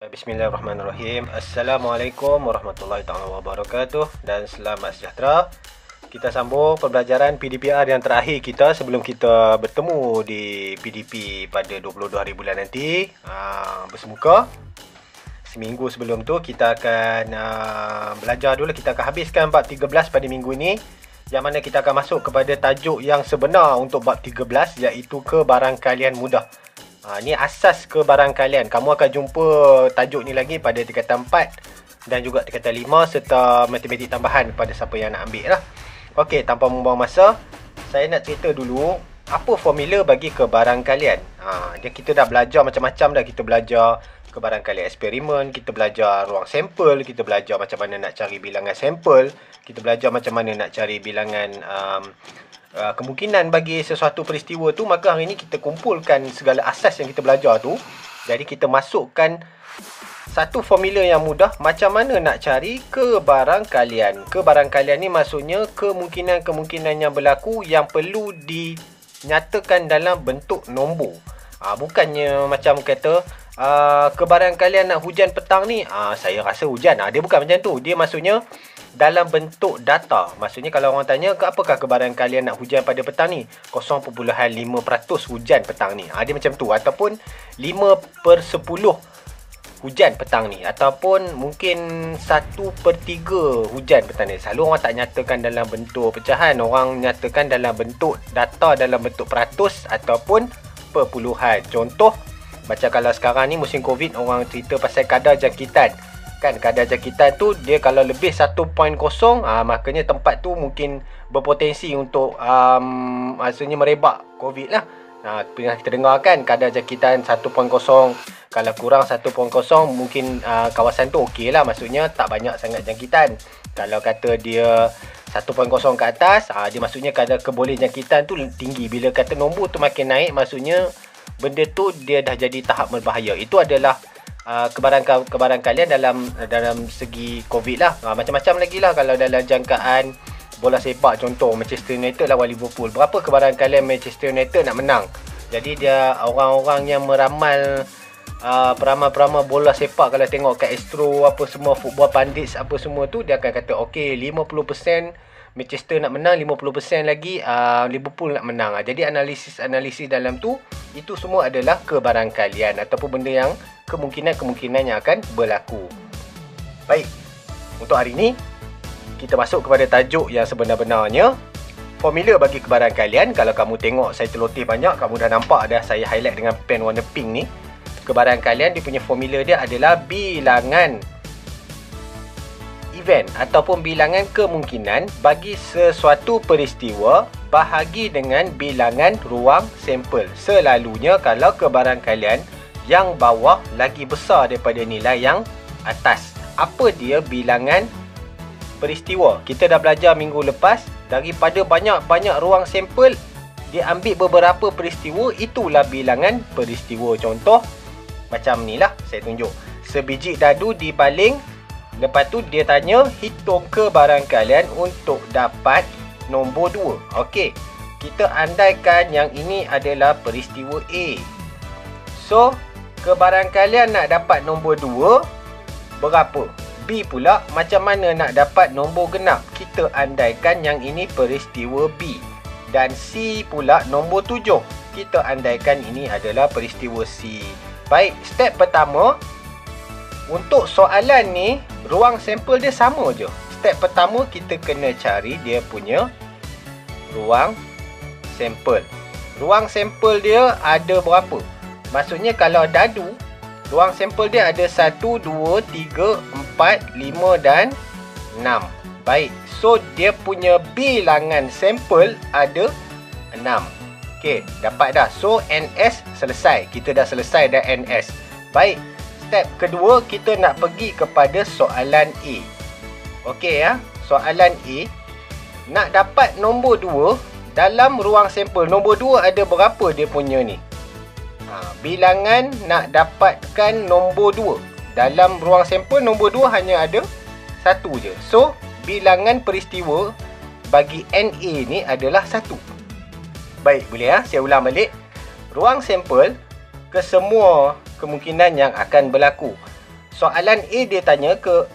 Bismillahirrahmanirrahim. Assalamualaikum warahmatullahi taala wabarakatuh dan selamat sejahtera. Kita sambung pembelajaran PDPR yang terakhir kita sebelum kita bertemu di PDP pada 22 hari bulan nanti bersemuka. Seminggu sebelum tu kita akan belajar dulu. Kita akan habiskan bab 13 pada minggu ini, yang mana kita akan masuk kepada tajuk yang sebenar untuk bab 13, iaitu kebarangkalian mudah. Ni asas kebarangkalian. Kamu akan jumpa tajuk ni lagi pada tingkatan 4 dan juga tingkatan 5 serta matematik tambahan pada siapa yang nak ambil lah. Okey, tanpa membuang masa, saya nak cerita dulu apa formula bagi kebarangkalian. Kita dah belajar macam-macam dah. Kita belajar kebarangkalian eksperimen, kita belajar ruang sampel, kita belajar macam mana nak cari bilangan sampel, kita belajar macam mana nak cari bilangan kemungkinan bagi sesuatu peristiwa tu. Maka hari ni kita kumpulkan segala asas yang kita belajar tu. Jadi kita masukkan satu formula yang mudah macam mana nak cari kebarangkalian. Kebarangkalian ni maksudnya kemungkinan-kemungkinan yang berlaku yang perlu dinyatakan dalam bentuk nombor. Bukannya macam kata kebarangkalian nak hujan petang ni, saya rasa hujan. Dia bukan macam tu. Dia maksudnya dalam bentuk data. Maksudnya kalau orang tanya, apakah kebarangkalian nak hujan pada petang ni? 0.5% hujan petang ni. Dia macam tu. Ataupun 5/10 hujan petang ni. Ataupun mungkin 1/3 hujan petang ni. Selalu orang tak nyatakan dalam bentuk pecahan. Orang nyatakan dalam bentuk data, dalam bentuk peratus ataupun perpuluhan. Contoh, macam kalau sekarang ni musim Covid, orang cerita pasal kadar jangkitan. Kan kadar jangkitan tu dia kalau lebih 1.0, maknanya tempat tu mungkin berpotensi untuk maksudnya merebak Covid lah. Pernah kita dengar kan kadar jangkitan 1.0, kalau kurang 1.0 mungkin kawasan tu okey lah, maksudnya tak banyak sangat jangkitan. Kalau kata dia 1.0 ke atas, dia maksudnya kadar keboleh jangkitan tu tinggi. Bila kata nombor tu makin naik, maksudnya benda tu dia dah jadi tahap berbahaya. Itu adalah kebarangkalian dalam segi Covid lah. Macam-macam lagi lah. Kalau dalam jangkaan bola sepak, contoh Manchester United lawan Liverpool, berapa kebarangkalian Manchester United nak menang? Jadi dia orang-orang yang meramal peramal-peramal bola sepak, kalau tengok kat Astro apa semua, football pundits apa semua tu, dia akan kata okey 50% Manchester nak menang, 50% lagi Liverpool nak menang. Jadi analisis dalam tu, itu semua adalah kebarangkalian ataupun benda yang kemungkinan yang akan berlaku. Baik, untuk hari ni kita masuk kepada tajuk yang sebenar-benarnya. Formula bagi kebarangkalian, kalau kamu tengok saya celoteh banyak, kamu dah nampak dah saya highlight dengan pen warna pink ni. Kebarangkalian dia punya formula dia adalah bilangan event ataupun bilangan kemungkinan bagi sesuatu peristiwa bahagi dengan bilangan ruang sampel. Selalunya kalau kebarangkalian yang bawah lagi besar daripada nilai yang atas. Apa dia bilangan peristiwa? Kita dah belajar minggu lepas, daripada banyak-banyak ruang sampel dia ambil beberapa peristiwa, itulah bilangan peristiwa. Contoh macam ni lah, saya tunjuk. Sebiji dadu dibaling, lepas tu dia tanya hitung kebarangkalian untuk dapat nombor 2. Okey, kita andaikan yang ini adalah peristiwa A. So, kebarangkalian nak dapat nombor 2 berapa? B pula, macam mana nak dapat nombor genap? Kita andaikan yang ini peristiwa B. Dan C pula nombor 7. Kita andaikan ini adalah peristiwa C. Baik, step pertama, untuk soalan ni ruang sampel dia sama je. Step pertama kita kena cari dia punya ruang sampel. Ruang sampel dia ada berapa? Maksudnya kalau dadu, ruang sampel dia ada 1, 2, 3, 4, 5 dan 6. Baik, so dia punya bilangan sampel ada 6. Okey, dapat dah. So NS selesai. Kita dah selesai dah NS. Baik, step kedua kita nak pergi kepada soalan A. Okey ya, soalan A. Nak dapat nombor 2 dalam ruang sampel. Nombor 2 ada berapa dia punya ni? Bilangan nak dapatkan nombor 2. Dalam ruang sampel nombor 2 hanya ada 1 je. So, bilangan peristiwa bagi NA ni adalah 1. Baik, boleh ya? Saya ulang balik. Ruang sampel ke semua kemungkinan yang akan berlaku. soalan A dia tanya ke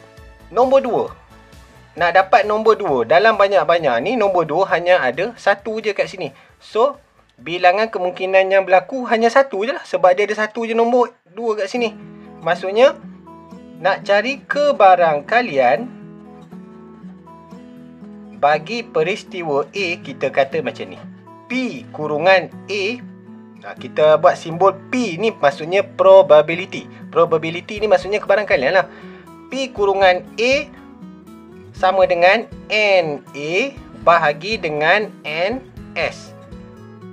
nombor 2. Nak dapat nombor 2 dalam banyak-banyak ni, nombor 2 hanya ada satu je kat sini. So, bilangan kemungkinan yang berlaku hanya satu je lah. Sebab dia ada satu je nombor 2 kat sini. Maksudnya, nak cari kebarangkalian bagi peristiwa A, kita kata macam ni. P kurungan A, kita buat simbol P ni maksudnya probability. Probability ni maksudnya kebarangkalian lah. P kurungan A sama dengan NA bahagi dengan NS.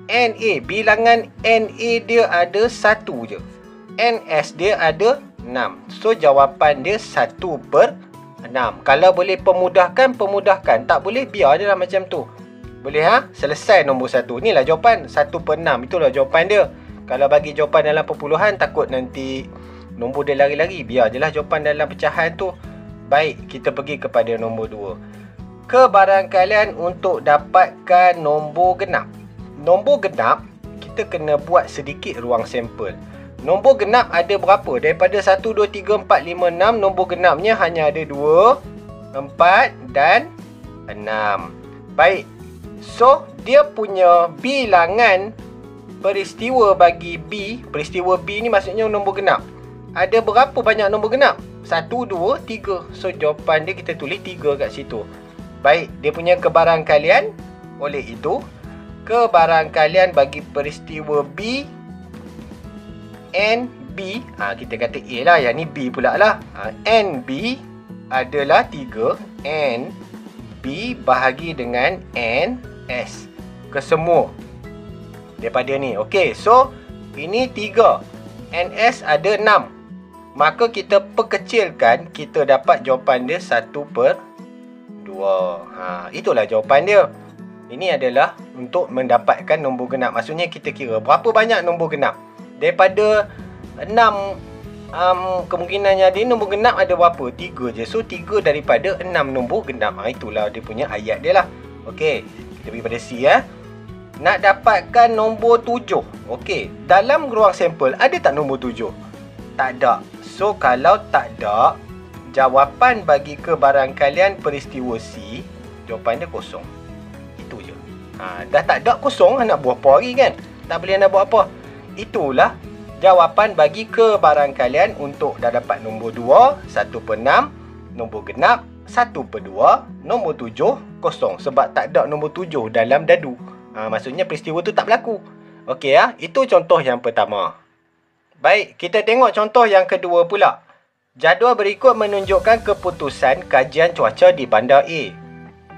NA, bilangan NA dia ada 1 je. NS dia ada 6. So, jawapan dia 1/6. Kalau boleh pemudahkan, pemudahkan. Tak boleh, biar je lah macam tu. Boleh Selesai nombor 1. Inilah jawapan 1/6. Itulah jawapan dia. Kalau bagi jawapan dalam perpuluhan, takut nanti nombor dia lari-lari. Biar je lah jawapan dalam pecahan tu. Baik, kita pergi kepada nombor 2. Kebarangkalian untuk dapatkan nombor genap. Nombor genap, kita kena buat sedikit ruang sampel. Nombor genap ada berapa? Daripada 1, 2, 3, 4, 5, 6, nombor genapnya hanya ada 2, 4 dan 6. Baik. So, dia punya bilangan peristiwa bagi B. Peristiwa B ni maksudnya nombor genap. Ada berapa banyak nombor genap? 1, 2, 3. So, jawapan dia kita tulis 3 kat situ. Baik, dia punya kebarangkalian. Oleh itu, kebarangkalian bagi peristiwa B NB, kita kata A lah, yang ni B pula lah. NB adalah 3. NB bahagi dengan NS. Kesemua daripada ni. Okey, so ini 3. NS ada 6. Maka kita perkecilkan, kita dapat jawapan dia 1/2. Itulah jawapan dia. Ini adalah untuk mendapatkan nombor genap. Maksudnya kita kira berapa banyak nombor genap. Daripada 6 kemungkinannya ada, nombor genap ada berapa? 3 je. So 3 daripada 6 nombor genap. Itulah dia punya ayat dia lah. Okey, kita pergi pada C Nak dapatkan nombor 7. Okey, dalam ruang sampel ada tak nombor 7? Tak ada. So, kalau tak ada, jawapan bagi kebarangkalian peristiwa C, jawapan dia kosong. Itu je. Dah tak ada, kosong. Nak buat apa lagi kan? Tak boleh nak buat apa. Itulah jawapan bagi kebarangkalian untuk dah dapat nombor 2, 1/6, nombor genap, 1/2, nombor 7, kosong. Sebab tak ada nombor 7 dalam dadu. Maksudnya peristiwa tu tak berlaku. Okey itu contoh yang pertama. Baik, kita tengok contoh yang kedua pula. Jadual berikut menunjukkan keputusan kajian cuaca di bandar A.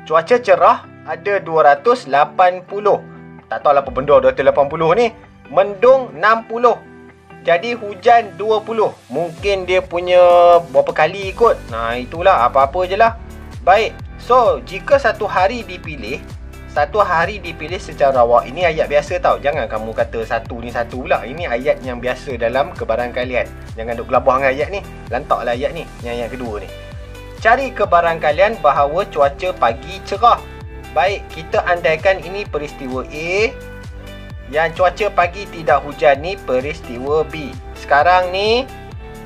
Cuaca cerah ada 280. Tak tahu apa benda 280 ni. Mendung 60. Jadi hujan 20. Mungkin dia punya berapa kali ikut. Itulah, apa-apa je lah. Baik, so jika satu hari dipilih secara awak. Ini ayat biasa tau. Jangan kamu kata satu ni satu pula. Ini ayat yang biasa dalam kebarangkalian. Jangan duk gelabah dengan ayat ni. Lantaklah ayat ni. Yang kedua ni. Cari kebarangkalian bahawa cuaca pagi cerah. Baik, kita andaikan ini peristiwa A. Yang cuaca pagi tidak hujan ni peristiwa B. Sekarang ni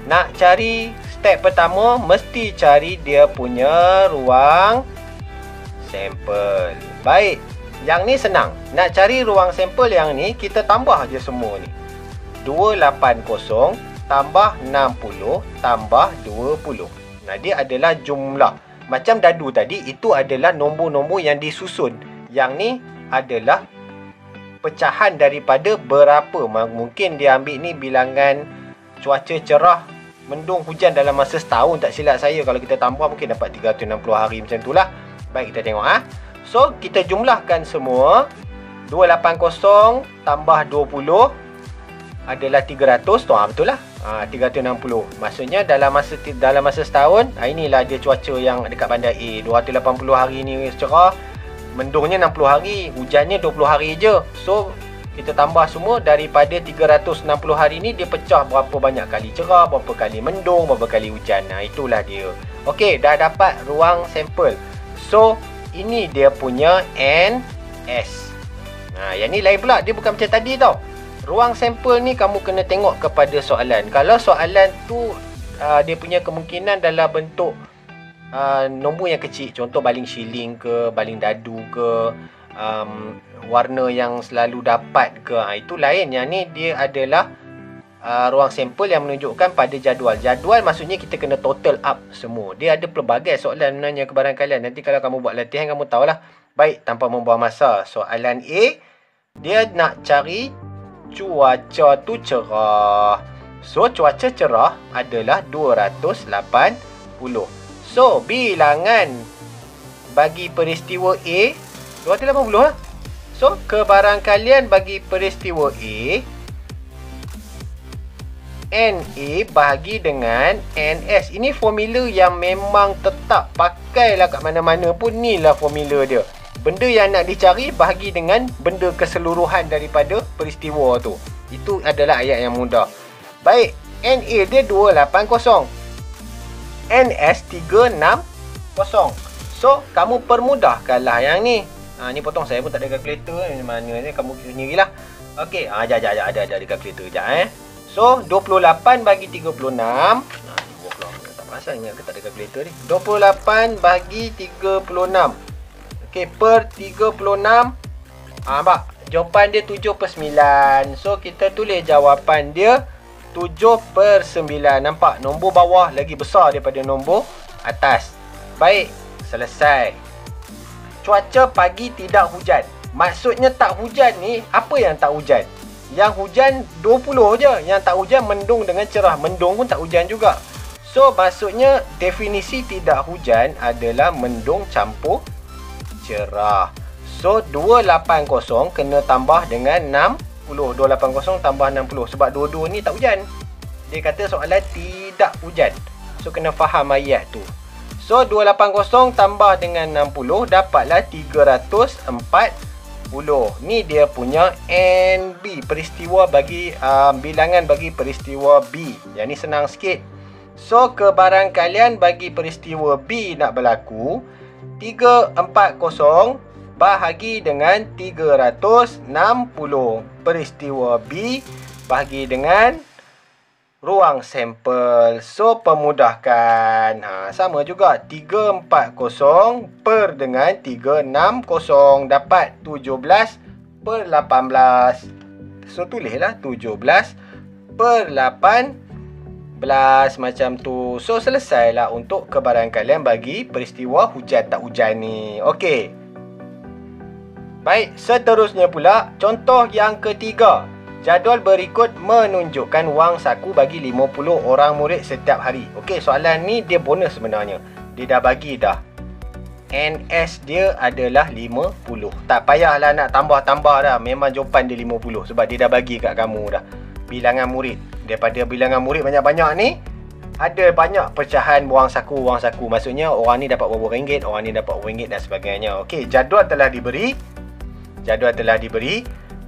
nak cari step pertama, mesti cari dia punya ruang sampel. Baik, yang ni senang. Nak cari ruang sampel yang ni, kita tambah je semua ni. 280 tambah 60 tambah 20. Dia adalah jumlah. Macam dadu tadi, itu adalah nombor-nombor yang disusun. Yang ni adalah pecahan daripada berapa. Mungkin dia ambil ni bilangan cuaca cerah, mendung, hujan dalam masa setahun. Tak silap saya, kalau kita tambah mungkin dapat 360 hari macam tu lah. Baik, kita tengok So, kita jumlahkan semua. 280 tambah 20 adalah 300. Betul lah. 360. Maksudnya dalam masa setahun, inilah dia cuaca yang dekat bandar A. 280 hari ni cerah. Mendungnya 60 hari. Hujannya 20 hari je. So, kita tambah semua. Daripada 360 hari ni, dia pecah berapa banyak kali cerah, berapa kali mendung, berapa kali hujan. Itulah dia. Okey, dah dapat ruang sampel. So, ini dia punya NS. Yang ni lain pula. Dia bukan macam tadi tau. Ruang sampel ni kamu kena tengok kepada soalan. Kalau soalan tu dia punya kemungkinan dalam bentuk nombor yang kecil. Contoh baling shilling ke, baling dadu ke, warna yang selalu dapat ke. Itu lain. Yang ni dia adalah ruang sampel yang menunjukkan pada jadual. Jadual maksudnya kita kena total up semua. Dia ada pelbagai soalan menanya kepada kalian. Nanti kalau kamu buat latihan, kamu tahulah. Baik, tanpa membuang masa. Soalan A, dia nak cari cuaca tu cerah. So, cuaca cerah adalah 280. So, bilangan bagi peristiwa A 280 lah. So, kebarangkalian bagi peristiwa A, NA bahagi dengan NS. Ini formula yang memang tetap pakailah kat mana-mana pun. Ni lah formula dia. Benda yang nak dicari bahagi dengan benda keseluruhan daripada peristiwa tu. Itu adalah ayat yang mudah. Baik, NA dia 280, NS 360. So, kamu permudahkanlah yang ni. Ni potong, saya pun tak ada kalkulator. Mana ni, kamu sendirilah. Okey, ada kalkulator sekejap So, 28 bagi 36. Tak perasan ingat ke tak ada kalkulator ni. 28 bagi 36. Okey, per 36. Nampak? Jawapan dia 7/9. So, kita tulis jawapan dia 7/9. Nampak? Nombor bawah lagi besar daripada nombor atas. Baik, selesai. Cuaca pagi tidak hujan. Maksudnya tak hujan ni, apa yang tak hujan? Yang hujan 20 je. Yang tak hujan mendung dengan cerah. Mendung pun tak hujan juga. So, maksudnya definisi tidak hujan adalah mendung campur cerah. So, 280 kena tambah dengan 60. 280 tambah 60. Sebab dua-dua ni tak hujan. Dia kata soalan tidak hujan. So, kena faham ayat tu. So, 280 tambah dengan 60 dapatlah 340. Ni dia punya NB, peristiwa bagi bilangan bagi peristiwa B. Yang ni senang sikit. So, kebarangkalian bagi peristiwa B nak berlaku, 340 bahagi dengan 360. Peristiwa B bahagi dengan ruang sampel. So, pemudahkan. Sama juga. 340 per dengan 360 dapat 17/18. So, tulislah 17/18 macam tu. So, selesailah untuk kebarangkalian bagi peristiwa hujan tak hujan ni. Okey. Baik, seterusnya pula contoh yang ketiga. Jadual berikut menunjukkan wang saku bagi 50 orang murid setiap hari. Okey, soalan ni dia bonus sebenarnya. Dia dah bagi dah. NS dia adalah 50. Tak payahlah nak tambah-tambah dah. Memang jawapan dia 50 sebab dia dah bagi kat kamu dah. Bilangan murid. Daripada bilangan murid banyak-banyak ni, ada banyak pecahan wang saku. Maksudnya orang ni dapat berapa ringgit, orang ni dapat berapa ringgit dan sebagainya. Okey, jadual telah diberi.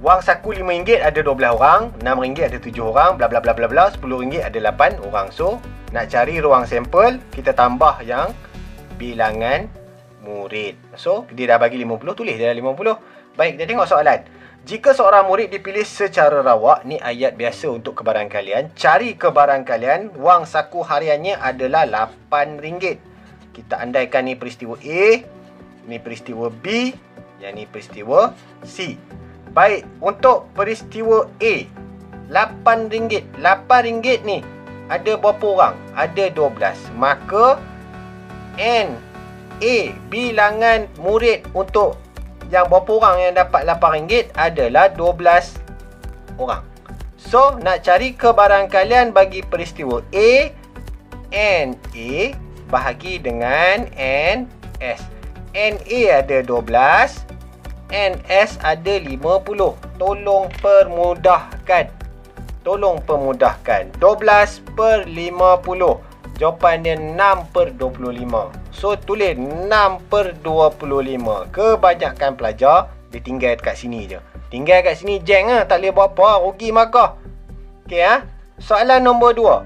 Wang saku RM5 ada 12 orang, RM6 ada 7 orang, bla bla bla bla bla, RM10 ada 8 orang. So, nak cari ruang sampel, kita tambah yang bilangan murid. So, dia dah bagi 50, tulis dia dah 50. Baik, kita tengok soalan. Jika seorang murid dipilih secara rawak, ni ayat biasa untuk kebarangkalian. Cari kebarangkalian, wang saku hariannya adalah RM8. Kita andaikan ni peristiwa A, ni peristiwa B, yang ni peristiwa C. Baik, untuk peristiwa A, RM8. RM8 ni ada berapa orang? Ada 12. Maka N A, bilangan murid untuk yang berapa orang yang dapat RM8 adalah 12 orang. So, nak cari kebarangkalian bagi peristiwa A, NA bahagi dengan NS. NA ada 12, NS ada 50. Tolong permudahkan. 12/50. Jawapan dia 6/25. So, tulis 6/25. Kebanyakan pelajar, dia tinggal kat sini je. Tinggal kat sini, jeng lah. Tak boleh buat apa. Rugi markah. Okey, soalan nombor 2.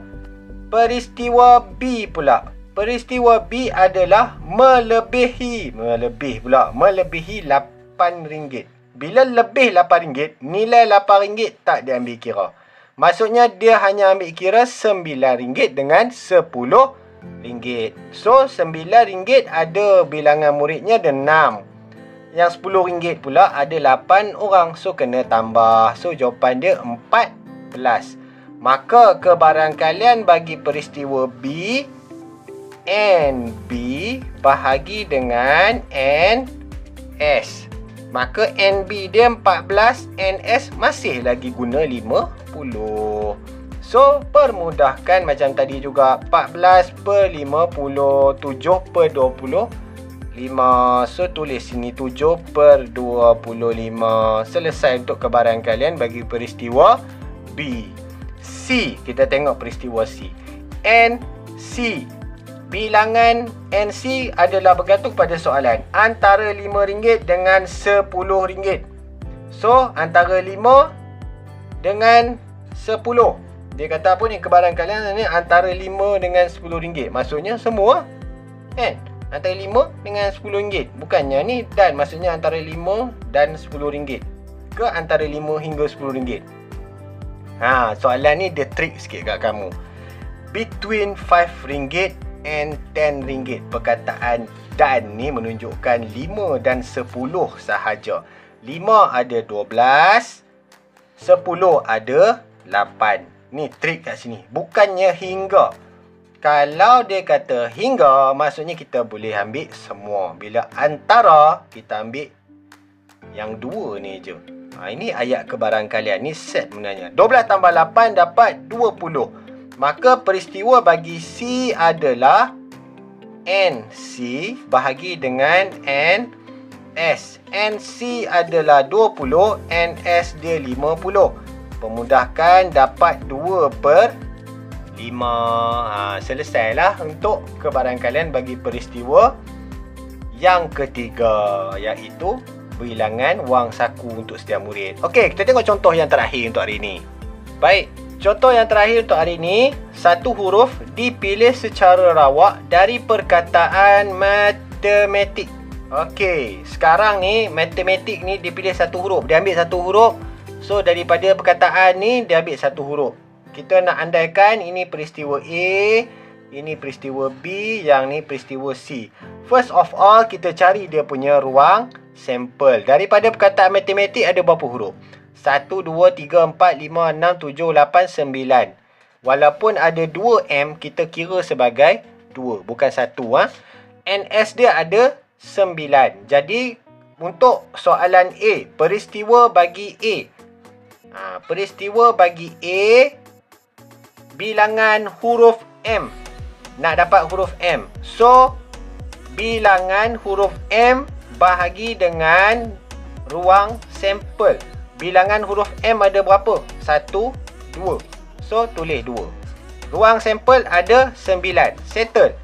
Peristiwa B pula. Peristiwa B adalah melebihi. Melebihi RM8. Bila lebih RM8, nilai RM8 tak diambil kira. Maksudnya dia hanya ambil kira RM9 dengan RM10. So, RM9 ada bilangan muridnya ada 6. Yang RM10 pula ada 8 orang. So, kena tambah. So, jawapan dia 14. Maka kebarangkalian bagi peristiwa B, NB bahagi dengan NS. Maka NB dia 14, NS masih lagi guna 50. So, permudahkan macam tadi juga. 14 per 50, 7 per 25. So, tulis sini 7 per 25. Selesai untuk kebarangkalian bagi peristiwa B. C, kita tengok peristiwa C. NC. Bilangan NC adalah bergantung pada soalan. Antara RM5 dengan RM10. So, antara 5 dengan 10. Dia kata apa ni? Kebarangkalian ni antara 5 dengan RM10. Maksudnya semua. Kan? Antara 5 dengan RM10. Bukannya ni dan. Maksudnya antara 5 dan RM10. Ke antara 5 hingga RM10. Soalan ni dia trik sikit kat kamu. Between RM5 and RM10. Perkataan dan ni menunjukkan 5 dan 10 sahaja. 5 ada 12, 10 ada 8. Ni trik kat sini. Bukannya hingga. Kalau dia kata hingga, maksudnya kita boleh ambil semua. Bila antara, kita ambil yang 2 ni je. Ini ayat kebarangkalian. Ni set sebenarnya. 12 tambah 8 dapat 20. Maka peristiwa bagi C adalah NC bahagi dengan NS. NC adalah 20, NS dia 50. Pemudahkan dapat 2 per 5. Selesailah untuk kebarangkalian bagi peristiwa yang ketiga, iaitu bilangan wang saku untuk setiap murid. Okey, kita tengok contoh yang terakhir untuk hari ini. Baik. Contoh yang terakhir untuk hari ini, satu huruf dipilih secara rawak dari perkataan matematik. Okey, sekarang ni matematik ni dipilih satu huruf. Dia ambil satu huruf. So, daripada perkataan ni, dia ambil satu huruf. Kita nak andaikan ini peristiwa A, ini peristiwa B, yang ni peristiwa C. First of all, kita cari dia punya ruang sampel. Daripada perkataan matematik ada berapa huruf? 1, 2, 3, 4, 5, 6, 7, 8, 9. Walaupun ada 2M, kita kira sebagai 2, bukan 1. NS dia ada 9. Jadi, untuk soalan A, peristiwa bagi A. Peristiwa bagi A, bilangan huruf M. Nak dapat huruf M. So, bilangan huruf M bahagi dengan ruang sampel. Bilangan huruf M ada berapa? 1, 2. So, tulis 2. Ruang sampel ada 9. Settle.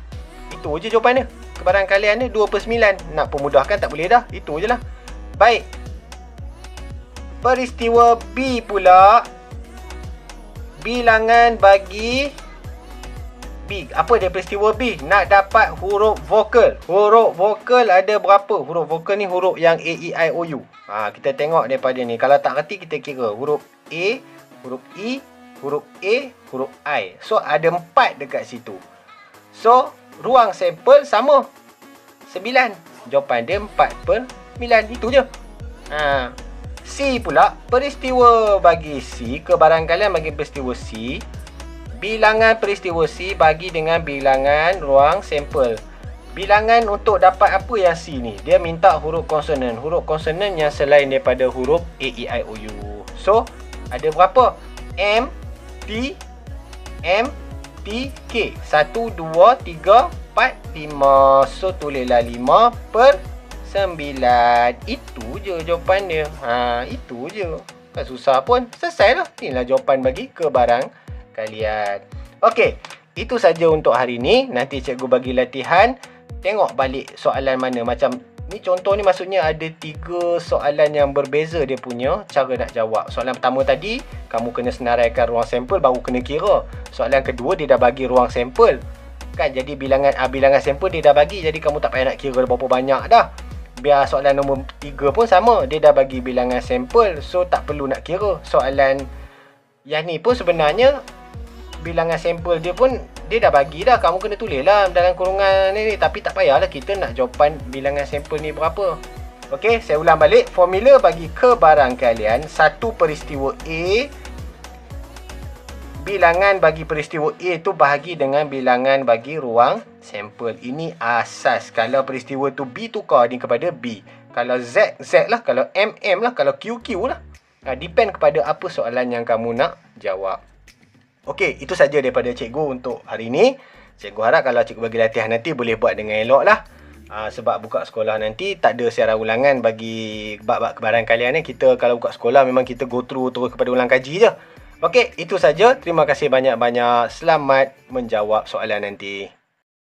Itu je jawapan dia. Kebarangkalian dia 2 per 9. Nak pemudahkan tak boleh dah. Itu je lah. Baik. Peristiwa B pula. Bilangan bagi B. Apa dia peristiwa B? Nak dapat huruf vokal. Huruf vokal ada berapa? Huruf vokal ni huruf yang A, E, I, O, U. Kita tengok daripada ni. Kalau tak reti kita kira. Huruf A, huruf E, huruf A, huruf I. So, ada 4 dekat situ. So, ruang sampel sama. 9. Jawapan dia 4 per 9. Itu je. C pula. Peristiwa bagi C. Kebarangkalian bagi peristiwa C. Bilangan peristiwa C bagi dengan bilangan ruang sampel. Bilangan untuk dapat apa yang C ni? Dia minta huruf konsonan. Huruf konsonan yang selain daripada huruf A, E, I, O, U. So, ada berapa? M, T, M, T, K. 1, 2, 3, 4, 5. So, tulislah 5 per 9. Itu je jawapan dia. Itu je. Tak susah pun. Selesai lah. Inilah jawapan bagi kebarang kalian. Okey, itu saja untuk hari ni. Nanti cikgu bagi latihan. Tengok balik soalan mana. Macam ni contoh ni maksudnya ada 3 soalan yang berbeza dia punya cara nak jawab. Soalan pertama tadi, kamu kena senaraikan ruang sampel baru kena kira. Soalan kedua, dia dah bagi ruang sampel. Kan, jadi bilangan sampel dia dah bagi. Jadi kamu tak payah nak kira berapa banyak dah. Biar soalan nombor 3 pun sama. Dia dah bagi bilangan sampel. So, tak perlu nak kira. Soalan Yang ni pun sebenarnya bilangan sampel dia pun dia dah bagi dah, kamu kena tulis lah dalam kurungan ni. Tapi tak payahlah kita nak jawapan bilangan sampel ni berapa. Okey, saya ulang balik. Formula bagi kebarangkalian satu peristiwa A, bilangan bagi peristiwa A tu bahagi dengan bilangan bagi ruang sampel. Ini asas. Kalau peristiwa tu B, tukar ni kepada B. Kalau Z, Z lah. Kalau M, M lah. Kalau Q, Q lah. Depend kepada apa soalan yang kamu nak jawab. Okey, itu saja daripada cikgu untuk hari ini. Cikgu harap kalau cikgu bagi latihan nanti boleh buat dengan elok lah. Sebab buka sekolah nanti tak ada siaran ulangan bagi bab-bab kebarangkalian ni. Kita kalau buka sekolah memang kita go through terus kepada ulang kaji je. Okey, itu saja. Terima kasih banyak-banyak. Selamat menjawab soalan nanti.